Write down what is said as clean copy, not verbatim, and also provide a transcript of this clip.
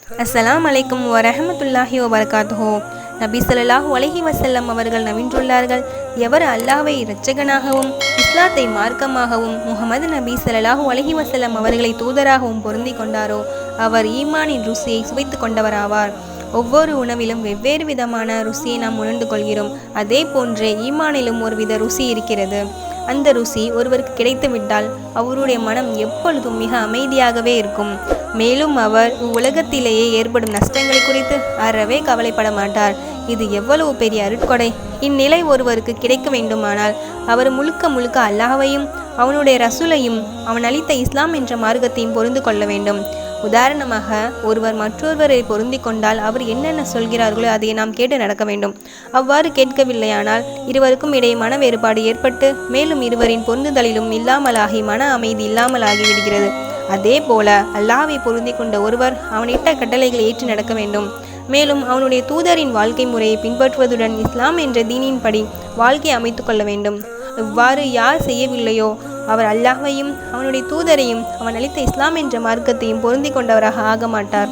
அஸ்ஸலாமு அலைக்கும் வரஹ்மத்துல்லாஹி வபரகாத்துஹு. நபி ஸல்லல்லாஹு அலைஹி வஸல்லம் அவர்கள் நவின்றுள்ளார்கள், எவர் அல்லாஹ்வை இரட்சகனாகவும் இஸ்லாத்தை மார்க்கமாகவும் முஹம்மது நபி ஸல்லல்லாஹு அலைஹி வஸல்லம் அவர்களை தூதராகவும் பொருந்தி கொண்டாரோ அவர் ஈமானின் ருசியை சுவைத்து கொண்டவராவார். ஒவ்வொரு உணவிலும் வெவ்வேறு விதமான ருசியை நாம் உணர்ந்து கொள்கிறோம். அதே போன்றே ஈமானிலும் ஒருவித ருசி இருக்கிறது. அந்த ருசி ஒருவருக்கு கிடைத்துவிட்டால் அவருடைய மனம் எப்பொழுதும் மிக அமைதியாகவே இருக்கும். மேலும் அவர் உலகத்திலேயே ஏற்படும் நஷ்டங்களை குறித்து அறவே கவலைப்பட மாட்டார். இது எவ்வளவு பெரிய அருட்கொடை! இந்நிலை ஒருவருக்கு கிடைக்க வேண்டுமானால் அவர் முழுக்க முழுக்க அல்லாஹ்வையும் அவனுடைய ரசூலையும் அவன் அளித்த இஸ்லாம் என்ற மார்க்கத்தையும் பொருந்து கொள்ள வேண்டும். உதாரணமாக, ஒருவர் மற்றொருவரை பொருந்தி கொண்டால் அவர் என்னென்ன சொல்கிறார்களோ அதை நாம் கேட்டு நடக்க வேண்டும். அவ்வாறு கேட்கவில்லையானால் இருவருக்கும் இடையே மன வேறுபாடு ஏற்பட்டு மேலும் இருவரின் பொருந்துதலிலும் இல்லாமலாகி மன அமைதி இல்லாமலாகி விடுகிறது. அதே போல அல்லாஹ்வை பொருந்தி கொண்ட ஒருவர் அவனிட்ட கட்டளைகளை ஏற்று நடக்க வேண்டும். மேலும் அவனுடைய தூதரின் வாழ்க்கை முறையை பின்பற்றுவதுடன் இஸ்லாம் என்ற தீனின்படி வாழ்க்கை அமைத்து கொள்ள வேண்டும். இவ்வாறு யார் செய்யவில்லையோ அவர் அல்லாஹ்வையும் அவனுடைய தூதரையும் அவன் அளித்த இஸ்லாம் என்ற மார்க்கத்தையும் பொருந்தி கொண்டவராக ஆக மாட்டார்.